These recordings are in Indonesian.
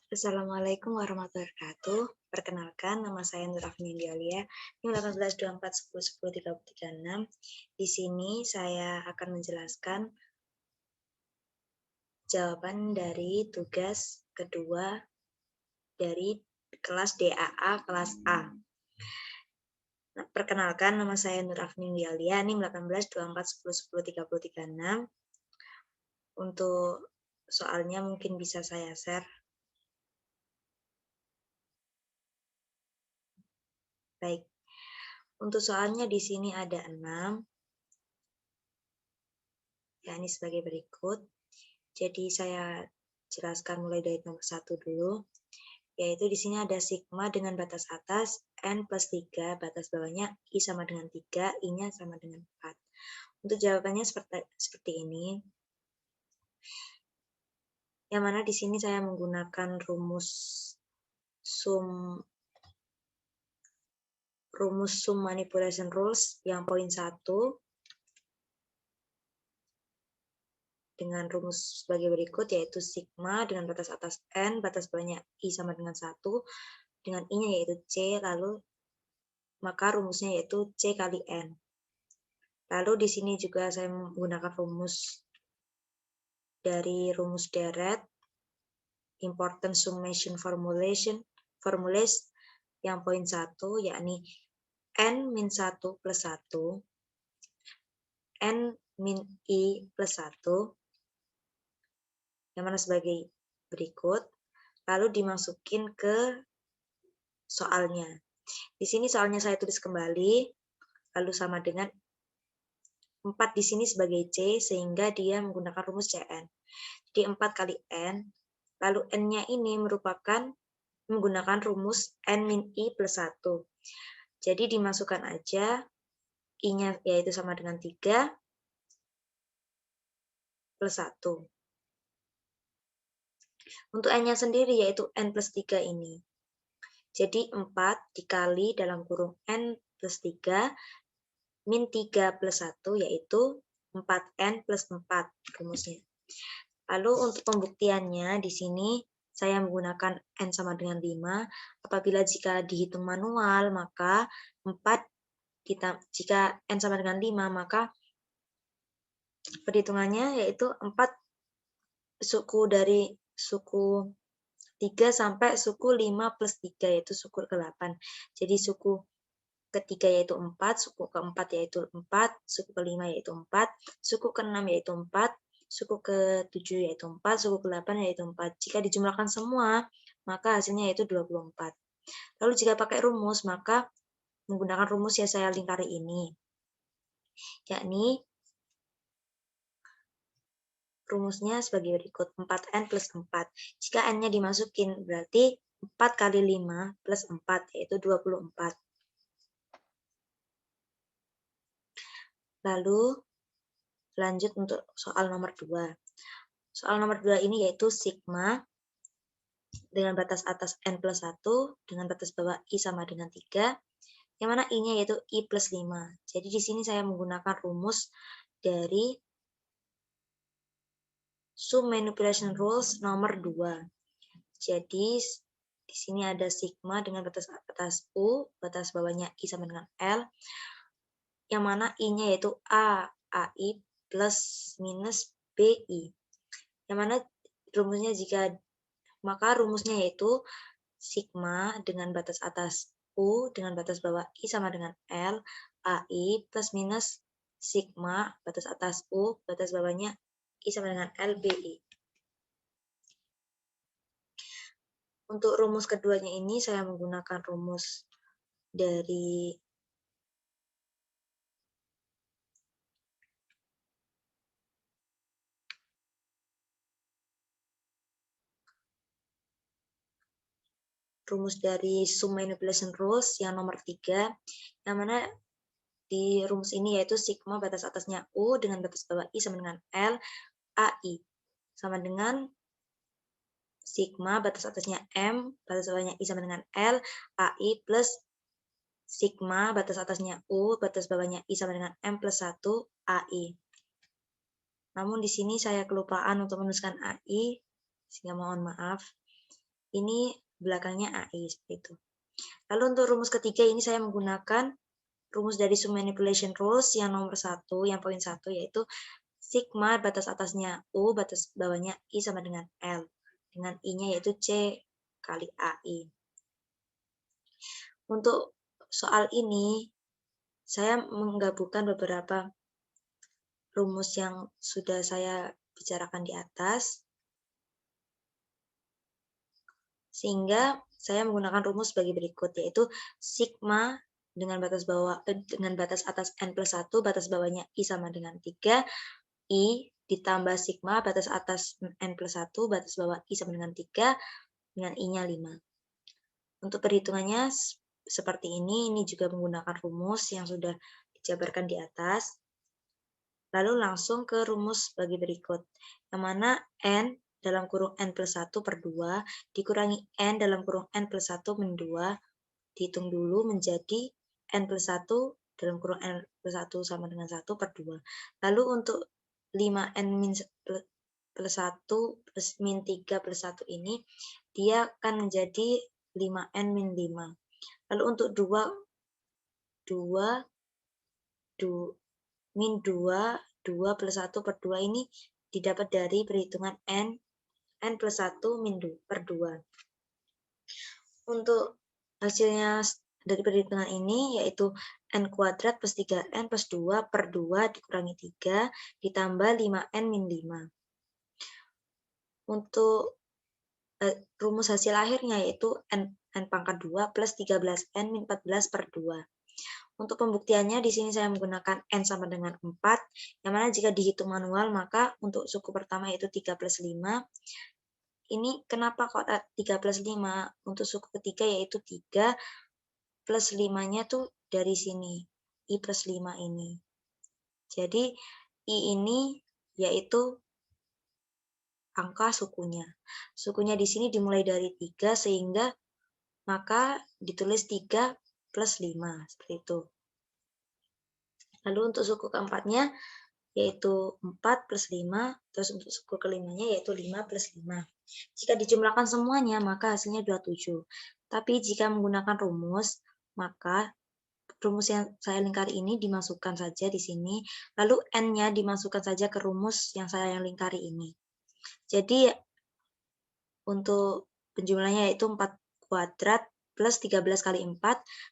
Assalamualaikum warahmatullahi wabarakatuh. Perkenalkan, nama saya Nur Afni Dialia. Ini 1824101036. Di sini saya akan menjelaskan jawaban dari tugas kedua dari kelas DAA kelas A. Nah, perkenalkan, nama saya Nur Afni Dialia. Ini 1824101036. Untuk soalnya mungkin bisa saya share. Baik. Untuk soalnya di sini ada 6. Ya, ini sebagai berikut. Jadi saya jelaskan mulai dari nomor 1 dulu, yaitu di sini ada sigma dengan batas atas n plus 3, batas bawahnya i sama dengan 3, i-nya sama dengan 4. Untuk jawabannya seperti ini. Yang mana di sini saya menggunakan rumus sum manipulation rules yang poin 1 dengan rumus sebagai berikut, yaitu sigma dengan batas atas n, batas bawahnya i sama dengan 1, dengan i-nya yaitu c, lalu maka rumusnya yaitu C kali N. Lalu di sini juga saya menggunakan rumus dari rumus deret, important summation formulas yang poin 1, yakni N min 1 plus 1, N min I plus 1, yang mana sebagai berikut, lalu dimasukin ke soalnya. Di sini soalnya saya tulis kembali, lalu sama dengan 4 di sini sebagai C, sehingga dia menggunakan rumus CN. Jadi 4 kali N, lalu N-nya ini merupakan menggunakan rumus N min I plus 1. Jadi dimasukkan aja, I-nya yaitu sama dengan 3 plus 1. Untuk N-nya sendiri yaitu N plus 3 ini. Jadi 4 dikali dalam kurung N plus 3 min 3 plus 1 yaitu 4N plus 4 rumusnya. Lalu untuk pembuktiannya di sini saya menggunakan N sama dengan 5. Apabila jika dihitung manual maka 4 jika N sama dengan 5 maka perhitungannya yaitu 4 dari suku 3 sampai suku 5 plus 3 yaitu suku ke-8. Jadi suku ketiga yaitu 4, suku keempat yaitu 4, suku kelima yaitu 4, suku keenam yaitu 4, suku ke-7 yaitu 4, suku ke-8 yaitu 4. Jika dijumlahkan semua, maka hasilnya yaitu 24. Lalu jika pakai rumus, maka menggunakan rumus yang saya lingkari ini, yakni rumusnya sebagai berikut, 4N plus 4. Jika N-nya dimasukin, berarti 4 kali 5 plus 4, yaitu 24. Lalu lanjut untuk soal nomor 2. Soal nomor 2 ini yaitu sigma dengan batas atas N plus 1, dengan batas bawah I sama dengan 3, yang mana I-nya yaitu I plus 5. Jadi di sini saya menggunakan rumus dari sum manipulation rules nomor 2. Jadi di sini ada sigma dengan batas atas U, batas bawahnya I sama dengan L, yang mana I-nya yaitu AI plus minus BI. Yang mana rumusnya maka rumusnya yaitu sigma dengan batas atas U dengan batas bawah I sama dengan L, AI plus minus sigma batas atas U, batas bawahnya I sama dengan L, BI. Untuk rumus keduanya ini saya menggunakan rumus dari sum manipulation rules yang nomor 3, yang mana di rumus ini yaitu sigma batas atasnya U dengan batas bawah I sama dengan L, AI sama dengan sigma batas atasnya M, batas bawahnya I sama dengan L, AI plus sigma batas atasnya U, batas bawahnya I sama dengan M plus 1, AI. Namun di sini saya kelupaan untuk menuliskan AI, sehingga mohon maaf. ini belakangnya AI, seperti itu. Lalu untuk rumus ketiga ini saya menggunakan rumus dari sum manipulation rules yang nomor 1, yang poin 1, yaitu sigma batas atasnya U, batas bawahnya I sama dengan L. Dengan I-nya yaitu C kali AI. Untuk soal ini, saya menggabungkan beberapa rumus yang sudah saya bicarakan di atas, sehingga saya menggunakan rumus sebagai berikut, yaitu sigma dengan batas atas n+1, batas bawahnya I sama dengan 3, I ditambah sigma batas atas n+1, batas bawah I sama dengan 3, dengan I-nya 5. Untuk perhitungannya seperti ini juga menggunakan rumus yang sudah dijabarkan di atas. Lalu langsung ke rumus bagi berikut, yang mana N dalam kurung N+1 per 2 dikurangi N dalam kurung N+1 min 2, dihitung dulu menjadi N+1 dalam kurung N+1 sama dengan 1 per 2. Lalu untuk 5N plus 1 plus min 3 plus 1 ini, dia akan menjadi 5N min 5. Lalu untuk min 2 plus 1 per 2 ini didapat dari perhitungan N plus 1 min 2 per 2. Untuk hasilnya dari perhitungan ini yaitu N kuadrat plus 3N plus 2 per 2 dikurangi 3 ditambah 5N min 5. Untuk rumus hasil akhirnya yaitu N pangkat 2 plus 13N min 14 per 2. Untuk pembuktiannya di sini saya menggunakan N sama dengan 4, yang mana jika dihitung manual maka untuk suku pertama yaitu 3 plus 5. Ini kenapa kok 3 plus 5? Untuk suku ketiga yaitu 3 plus 5-nya tuh dari sini, I plus 5 ini. Jadi I ini yaitu angka sukunya. Sukunya di sini dimulai dari 3 sehingga maka ditulis 3 plus 5, seperti itu. Lalu untuk suku keempatnya yaitu 4 plus 5, terus untuk suku kelimanya yaitu 5 plus 5. Jika dijumlahkan semuanya, maka hasilnya 27. Tapi jika menggunakan rumus, maka rumus yang saya lingkari ini dimasukkan saja di sini, lalu N-nya dimasukkan saja ke rumus yang saya lingkari ini. Jadi, untuk penjumlahnya yaitu 4 kuadrat plus 13 kali 4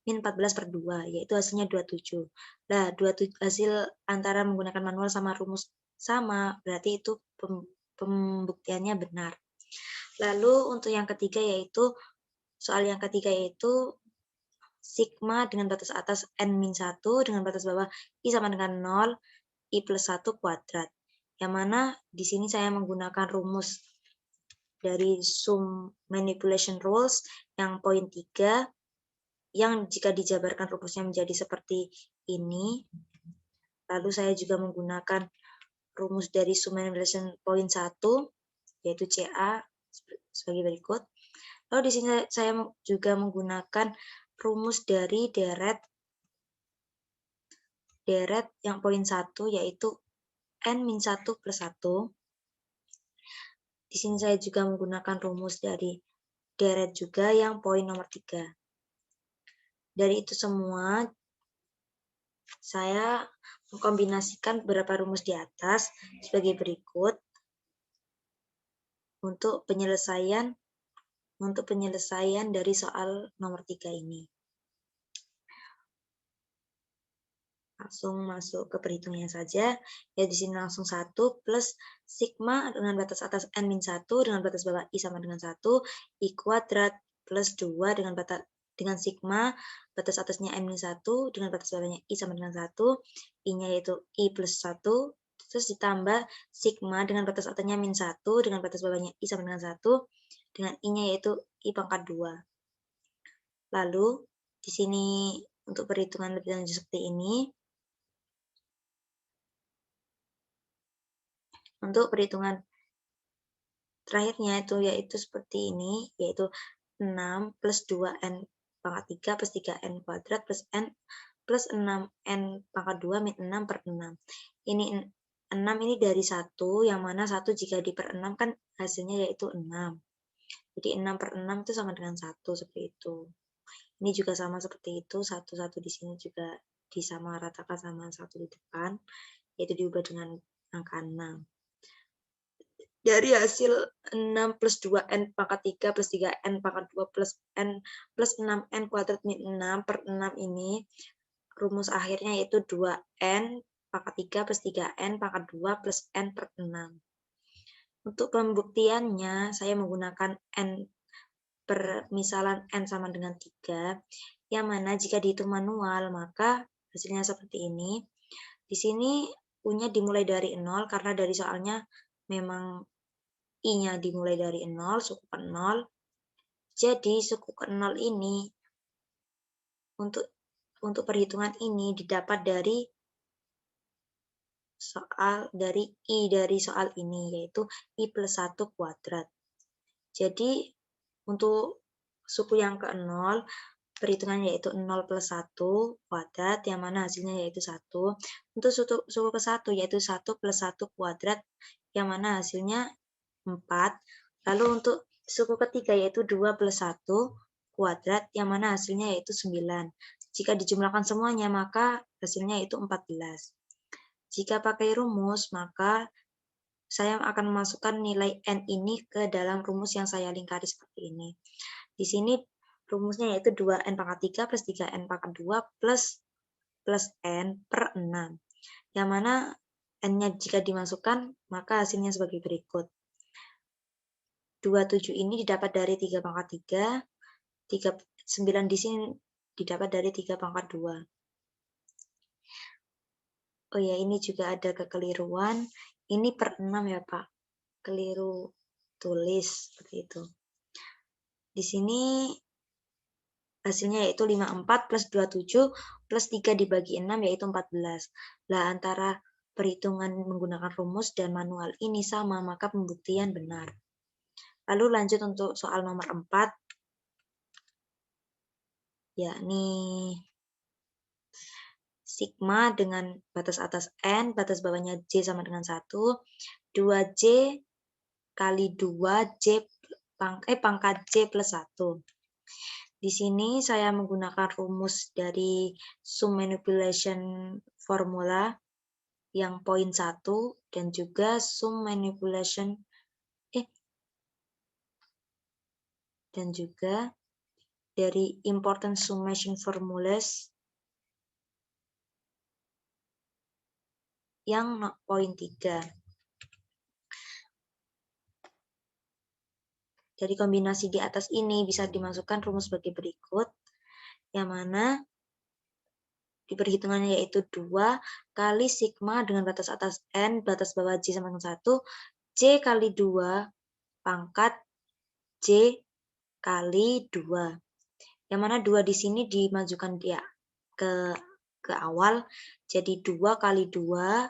min 14 per 2, yaitu hasilnya 27. Nah, hasil antara menggunakan manual sama rumus sama, berarti itu pembuktiannya benar. Lalu untuk yang ketiga yaitu, soal yang ketiga yaitu sigma dengan batas atas N-1 dengan batas bawah I sama dengan 0, I plus 1 kuadrat. Yang mana di sini saya menggunakan rumus dari sum manipulation rules yang poin 3, yang jika dijabarkan rumusnya menjadi seperti ini. Lalu saya juga menggunakan rumus dari sum manipulation poin 1, yaitu CA sebagai berikut. Lalu di sini saya juga menggunakan rumus dari deret yang poin 1, yaitu N-1 plus 1. Di sini saya juga menggunakan rumus dari deret juga yang poin nomor 3. Dari itu semua, saya mengkombinasikan beberapa rumus di atas sebagai berikut untuk penyelesaian dari soal nomor 3 ini. Langsung masuk ke perhitungannya saja. Ya di sini langsung 1 plus sigma dengan batas atas N-1 dengan batas bawah I sama dengan 1, I kuadrat plus 2 dengan sigma batas atasnya N-1 dengan batas bawahnya I sama dengan 1, I-nya yaitu I plus 1, terus ditambah sigma dengan batas atasnya min 1 dengan batas bawahnya I sama dengan 1, dengan I-nya yaitu I pangkat 2. Lalu di sini untuk perhitungan lebih lanjut seperti ini. Untuk perhitungan terakhirnya yaitu seperti ini, yaitu 6 plus 2N pangkat 3 plus 3N kuadrat plus N plus 6N pangkat 2 min 6 per 6. Ini 6 ini dari 1, yang mana 1 jika diper 6 kan hasilnya yaitu 6. Jadi 6 per 6 itu sama dengan 1, seperti itu. Ini juga sama seperti itu, 1 di sini juga disamaratakan sama 1 di depan, yaitu diubah dengan angka 6. Dari hasil 6 plus 2n pangkat 3 plus 3n pangkat 2 plus n plus 6n kuadrat min 6 per 6 ini, rumus akhirnya yaitu 2n pangkat 3 plus 3n pangkat 2 plus n per 6. Untuk pembuktiannya, saya menggunakan n permisalan n sama dengan 3, yang mana jika dihitung manual, maka hasilnya seperti ini. Di sini U-nya dimulai dari 0, karena dari soalnya memang I-nya dimulai dari 0, suku ke 0. Jadi, suku ke 0 ini, untuk perhitungan ini didapat dari I dari soal ini, yaitu I plus 1 kuadrat. Jadi, untuk suku yang ke-0, perhitungannya yaitu 0 plus 1 kuadrat, yang mana hasilnya yaitu 1. Untuk suku ke-1, yaitu 1 plus 1 kuadrat, yang mana hasilnya 4. Lalu untuk suku ketiga, yaitu 2 plus 1 kuadrat, yang mana hasilnya yaitu 9. Jika dijumlahkan semuanya, maka hasilnya yaitu 14. Jika pakai rumus, maka saya akan memasukkan nilai n ini ke dalam rumus yang saya lingkari seperti ini. Di sini rumusnya yaitu 2n pangkat 3 plus 3n pangkat 2 plus n per 6. Yang mana n-nya jika dimasukkan, maka hasilnya sebagai berikut. 27 ini didapat dari 3 pangkat 3, 9 di sini didapat dari 3 pangkat 2. Oh ya, ini juga ada kekeliruan. Ini per 6 ya, Pak. Keliru tulis, seperti itu. Di sini hasilnya yaitu 54 plus 27 plus 3 dibagi 6 yaitu 14. Lah antara perhitungan menggunakan rumus dan manual ini sama, maka pembuktian benar. Lalu lanjut untuk soal nomor 4, yakni sigma dengan batas atas n, batas bawahnya j sama dengan 1, 2j kali 2j pangkat j plus 1. Di sini saya menggunakan rumus dari sum manipulation formula yang poin 1 dan juga sum manipulation dan juga dari important summation formulas yang poin 3. Dari kombinasi di atas ini bisa dimasukkan rumus sebagai berikut, yang mana di perhitungannya yaitu 2 kali sigma dengan batas atas n, batas bawah j sama dengan 1, j kali 2 pangkat j kali 2. Yang mana 2 di sini dimajukan dia ke awal, jadi 2 kali 2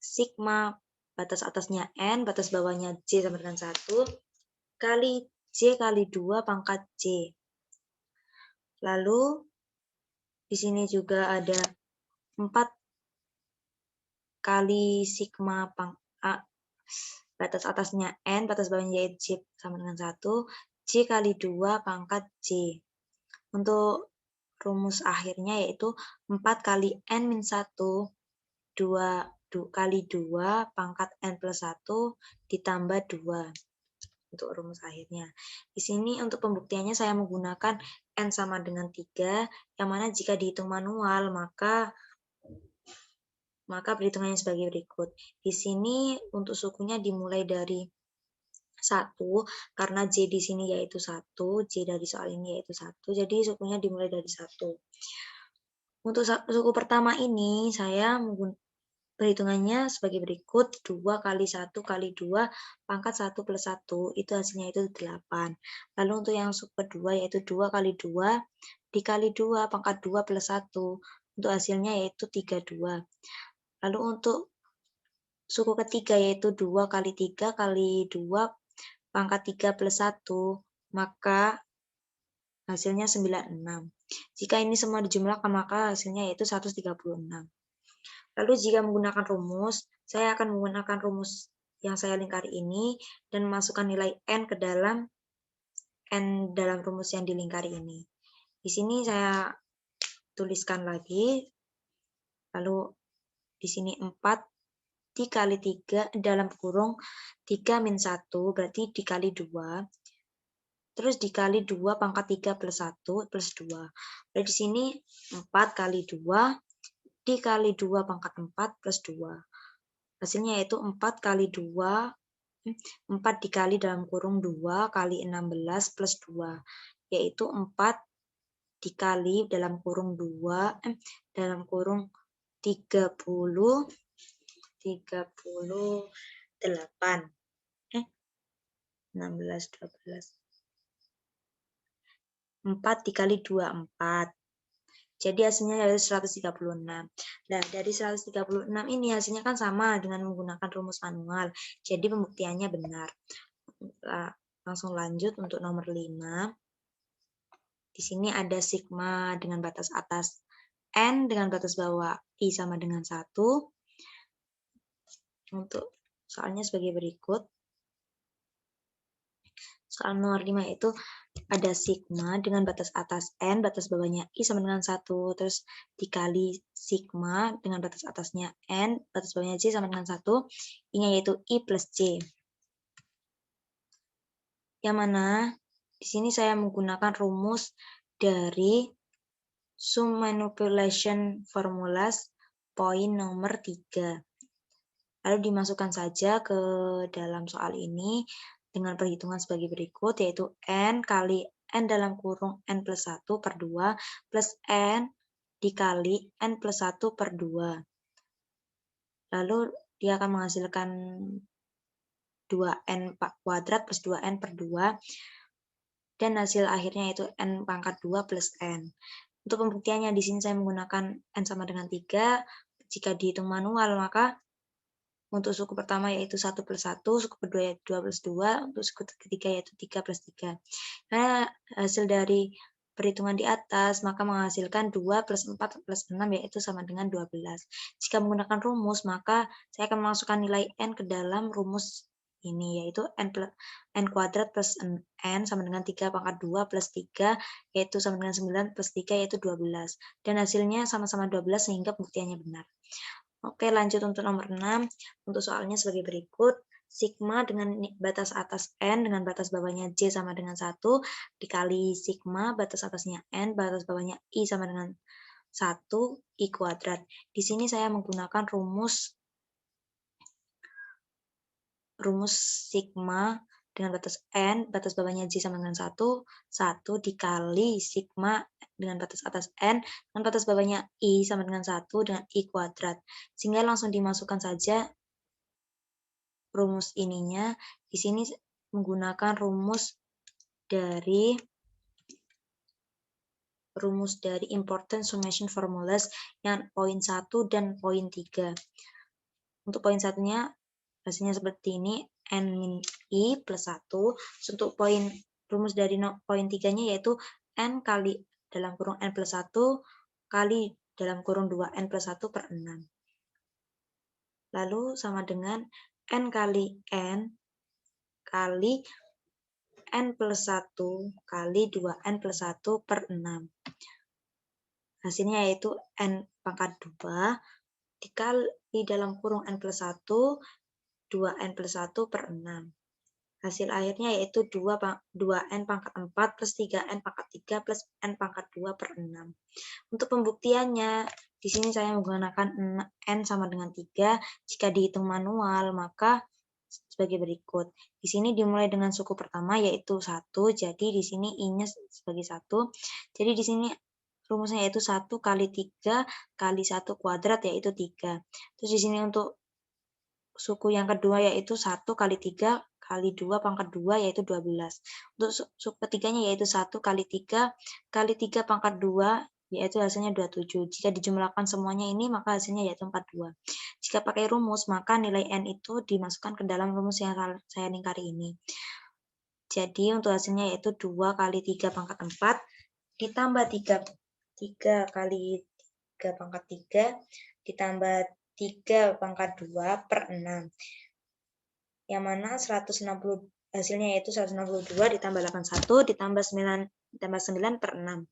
sigma batas atasnya n, batas bawahnya j sama dengan 1, kali j kali 2 pangkat j. Lalu di sini juga ada 4 kali sigma batas atasnya n, batas bawahnya j sama dengan 1, j kali 2 pangkat j. Untuk rumus akhirnya yaitu 4 kali n min 1, 2 kali 2 pangkat n plus 1 ditambah 2. Untuk rumus akhirnya. Di sini untuk pembuktiannya saya menggunakan n sama dengan 3, yang mana jika dihitung manual, maka perhitungannya sebagai berikut. Di sini untuk sukunya dimulai dari 1, karena j di sini yaitu 1, j dari soal ini yaitu 1, jadi sukunya dimulai dari 1. Untuk suku pertama ini, saya perhitungannya sebagai berikut, 2 kali 1 kali 2 pangkat 1 plus 1, itu hasilnya itu 8. Lalu untuk yang suku kedua yaitu 2 kali 2 dikali 2 pangkat 2 plus 1, untuk hasilnya yaitu 32. Lalu untuk suku ketiga yaitu 2 kali 3 kali 2 pangkat 3 plus 1, maka hasilnya 96. Jika ini semua dijumlahkan, maka hasilnya yaitu 136. Lalu jika menggunakan rumus, saya akan menggunakan rumus yang saya lingkari ini dan memasukkan nilai N ke dalam rumus yang dilingkari ini. Di sini saya tuliskan lagi, lalu di sini 4 dikali 3 dalam kurung 3 min 1 berarti dikali 2. Terus dikali 2 pangkat 3 plus 1 plus 2. Berarti di sini 4 kali 2 dikali 2 pangkat 4 plus 2. Hasilnya yaitu 4 kali 2, 4 dikali dalam kurung 2 kali 16 plus 2. Yaitu 4 dikali dalam kurung 2, dalam kurung 38. 16, 12. 4 dikali 2, 4. Jadi hasilnya adalah 136. Nah, dari 136 ini hasilnya kan sama dengan menggunakan rumus manual. Jadi pembuktiannya benar. Langsung lanjut untuk nomor 5. Di sini ada sigma dengan batas atas N dengan batas bawah I sama dengan 1. Untuk soalnya sebagai berikut. Soal nomor 5 itu ada sigma dengan batas atas N, batas bawahnya I sama dengan 1, terus dikali sigma dengan batas atasnya N, batas bawahnya J sama dengan 1, I-nya yaitu I plus J. Yang mana di sini saya menggunakan rumus dari sum manipulation formulas poin nomor 3. Lalu dimasukkan saja ke dalam soal ini dengan perhitungan sebagai berikut, yaitu N kali N dalam kurung N plus 1 per 2 plus N dikali N plus 1 per 2. Lalu dia akan menghasilkan 2N kuadrat plus 2N per 2. Dan hasil akhirnya yaitu N pangkat 2 plus N. Untuk pembuktiannya di sini saya menggunakan N sama dengan 3. Jika dihitung manual, maka untuk suku pertama yaitu 1 plus 1, suku kedua yaitu 2 plus 2, untuk suku ketiga yaitu 3 plus 3. Karena hasil dari perhitungan di atas, maka menghasilkan 2 plus 4 plus 6 yaitu sama dengan 12. Jika menggunakan rumus, maka saya akan memasukkan nilai N ke dalam rumus ini, yaitu N kuadrat plus N sama dengan 3 pangkat 2 plus 3, yaitu sama dengan 9 plus 3, yaitu 12. Dan hasilnya sama-sama 12 sehingga pembuktiannya benar. Oke, lanjut untuk nomor 6. Untuk soalnya sebagai berikut. Sigma dengan batas atas N dengan batas bawahnya J sama dengan 1 dikali sigma batas atasnya N, batas bawahnya I sama dengan 1, I kuadrat. Di sini saya menggunakan rumus sigma dengan batas N, batas bawahnya J sama dengan 1, 1 dikali sigma dengan batas atas N, dengan batas bawahnya I sama dengan 1 dengan I kuadrat. Sehingga langsung dimasukkan saja rumus ininya. Di sini menggunakan rumus dari important summation formulas yang poin 1 dan poin 3. Untuk poin 1-nya hasilnya seperti ini, N min I plus 1. Untuk rumus dari poin 3-nya yaitu N kali dalam kurung N plus 1 kali dalam kurung 2N plus 1 per 6. Lalu sama dengan N kali N kali N plus 1 kali 2N plus 1 per 6. Hasilnya yaitu N pangkat 2 dikali dalam kurung N plus 1, 2N plus 1 per 6. Hasil akhirnya yaitu 2N pangkat 4 plus 3N pangkat 3 plus N pangkat 2 per 6. Untuk pembuktiannya, di sini saya menggunakan N sama dengan 3. Jika dihitung manual, maka sebagai berikut. Di sini dimulai dengan suku pertama yaitu 1, jadi di sini I-nya sebagai 1. Jadi di sini rumusnya yaitu 1 kali 3 kali 1 kuadrat yaitu 3. Terus di sini untuk suku yang kedua yaitu 1 kali 3 kali 2 pangkat 2 yaitu 12. Untuk suku ketiganya yaitu 1 kali 3 kali 3 pangkat 2 yaitu hasilnya 27. Jika dijumlahkan semuanya ini maka hasilnya yaitu 42. Jika pakai rumus maka nilai N itu dimasukkan ke dalam rumus yang saya lingkari ini. Jadi untuk hasilnya yaitu 2 kali 3 pangkat 4 ditambah 3 kali 3 pangkat 3 ditambah 3 pangkat 2 per 6. yang mana 160 hasilnya yaitu 162 ditambah 81 ditambah 9 per 6.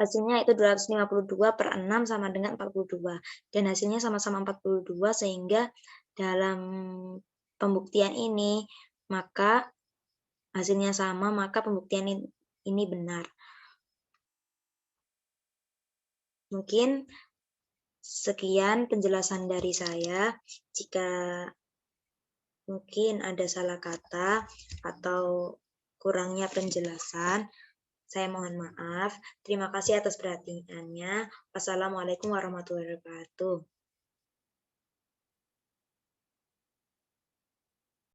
Hasilnya itu 252 per 6 sama dengan 42. Dan hasilnya sama-sama 42 sehingga dalam pembuktian ini maka hasilnya sama, maka pembuktian ini benar. Mungkin sekian penjelasan dari saya. Jika mungkin ada salah kata atau kurangnya penjelasan, saya mohon maaf. Terima kasih atas perhatiannya. Wassalamualaikum warahmatullahi wabarakatuh.